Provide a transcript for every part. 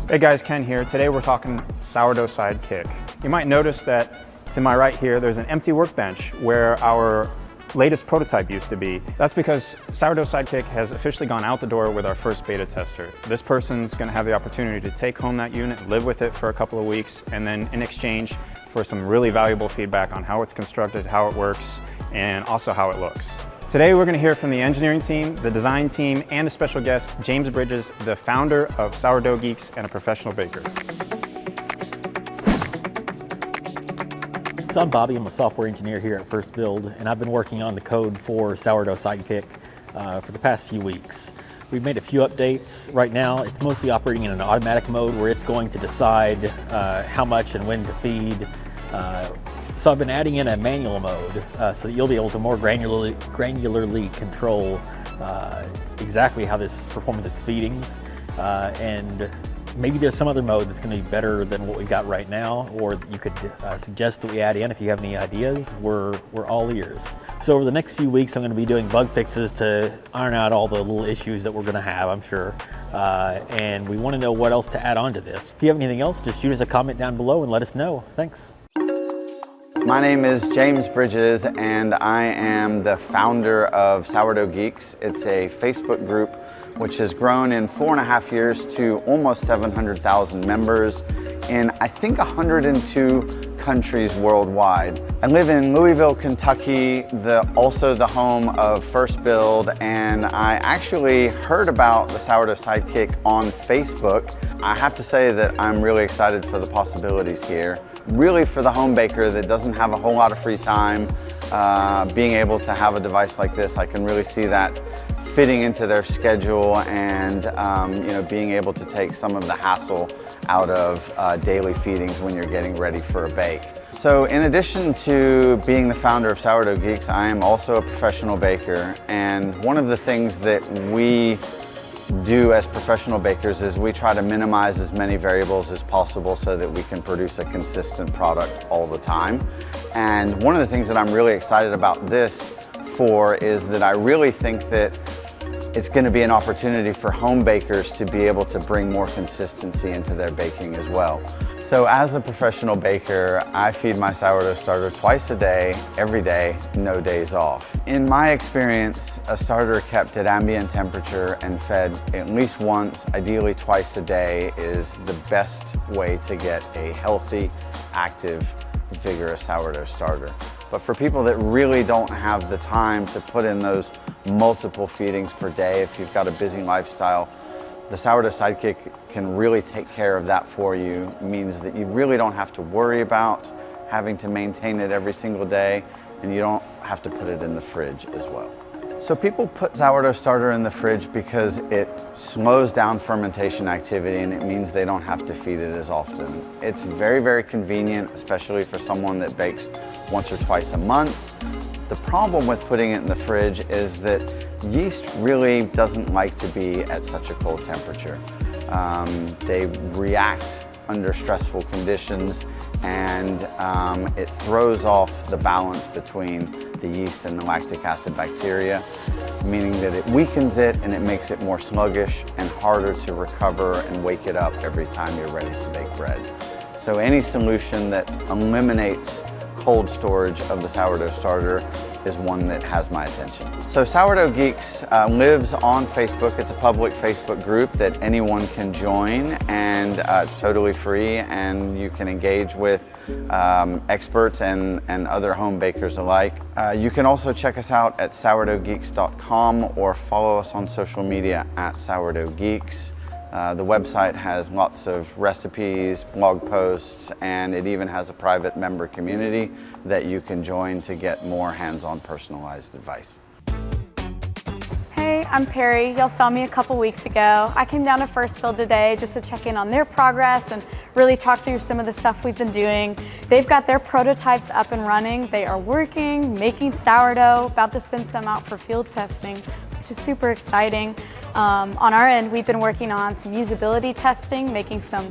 Hey guys, Ken here. Today we're talking sourdough sidekick. You might notice that to my right here there's an empty workbench where our latest prototype used to be. That's because Sourdough Sidekick has officially gone out the door with our first beta tester. This person's going to have the opportunity to take home that unit, live with it for a couple of weeks, and then in exchange for some really valuable feedback on how it's constructed, how it works, and also how it looks. Today we're going to hear from the engineering team, the design team, and a special guest, James Bridges, the founder of Sourdough Geeks and a professional baker. So I'm Bobby, I'm a software engineer here at FirstBuild, and I've been working on the code for Sourdough Sidekick for the past few weeks. We've made a few updates. Right now it's mostly operating in an automatic mode where it's going to decide how much and when to feed. So I've been adding in a manual mode so that you'll be able to more granularly control exactly how this performs its feedings. And maybe there's some other mode that's going to be better than what we've got right now, or you could suggest that we add in if you have any ideas. We're all ears. So over the next few weeks I'm going to be doing bug fixes to iron out all the little issues that we're going to have, I'm sure. And we want to know what else to add on to this. If you have anything else, just shoot us a comment down below and let us know. Thanks. My name is James Bridges and I am the founder of Sourdough Geeks. It's a Facebook group which has grown in 4.5 years to almost 700,000 members in I think 102 countries worldwide. I live in Louisville, Kentucky, also the home of FirstBuild, and I actually heard about the Sourdough Sidekick on Facebook. I have to say that I'm really excited for the possibilities here. Really for the home baker that doesn't have a whole lot of free time, being able to have a device like this, I can really see that fitting into their schedule and being able to take some of the hassle out of daily feedings when you're getting ready for a bake. So in addition to being the founder of Sourdough Geeks, I am also a professional baker, and one of the things that we do as professional bakers is we try to minimize as many variables as possible so that we can produce a consistent product all the time. And one of the things that I'm really excited about this for is that I really think that it's going to be an opportunity for home bakers to be able to bring more consistency into their baking as well. So as a professional baker, I feed my sourdough starter twice a day, every day, no days off. In my experience, a starter kept at ambient temperature and fed at least once, ideally twice a day, is the best way to get a healthy, active, vigorous sourdough starter. But for people that really don't have the time to put in those multiple feedings per day, if you've got a busy lifestyle, the Sourdough Sidekick can really take care of that for you. It means that you really don't have to worry about having to maintain it every single day, and you don't have to put it in the fridge as well. So people put sourdough starter in the fridge because it slows down fermentation activity and it means they don't have to feed it as often. It's very, very convenient, especially for someone that bakes once or twice a month. The problem with putting it in the fridge is that yeast really doesn't like to be at such a cold temperature. They react under stressful conditions, and it throws off the balance between the yeast and the lactic acid bacteria, meaning that it weakens it and it makes it more sluggish and harder to recover and wake it up every time you're ready to bake bread. So any solution that eliminates cold storage of the sourdough starter is one that has my attention. So Sourdough Geeks lives on Facebook. It's a public Facebook group that anyone can join, and it's totally free, and you can engage with experts and other home bakers alike. You can also check us out at sourdoughgeeks.com or follow us on social media at Sourdough Geeks. The website has lots of recipes, blog posts, and it even has a private member community that you can join to get more hands-on personalized advice. Hey, I'm Perry. Y'all saw me a couple weeks ago. I came down to FirstBuild today just to check in on their progress and really talk through some of the stuff we've been doing. They've got their prototypes up and running. They are working, making sourdough, about to send some out for field testing, which is super exciting. On our end, we've been working on some usability testing, making some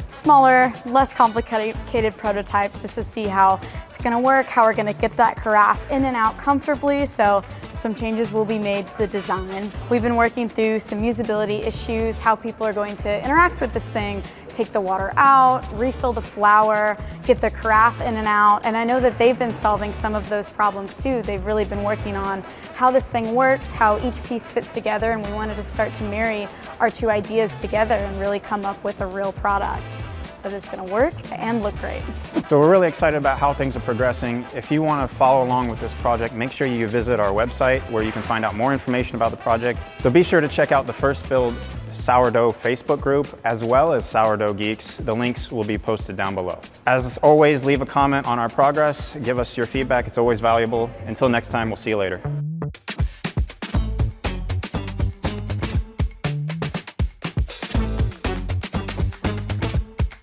smaller, less complicated prototypes just to see how it's gonna work, how we're gonna get that carafe in and out comfortably. So Some changes will be made to the design. We've been working through some usability issues, how people are going to interact with this thing, take the water out, refill the flour, get the carafe in and out. And I know that they've been solving some of those problems too. They've really been working on how this thing works, how each piece fits together, and we wanted to start to marry our two ideas together and really come up with a real product that is going to work and look great. So we're really excited about how things are progressing. If you want to follow along with this project, make sure you visit our website where you can find out more information about the project. So be sure to check out the FirstBuild Sourdough Facebook group as well as Sourdough Geeks. The links will be posted down below. As always, leave a comment on our progress. Give us your feedback. It's always valuable. Until next time, we'll see you later.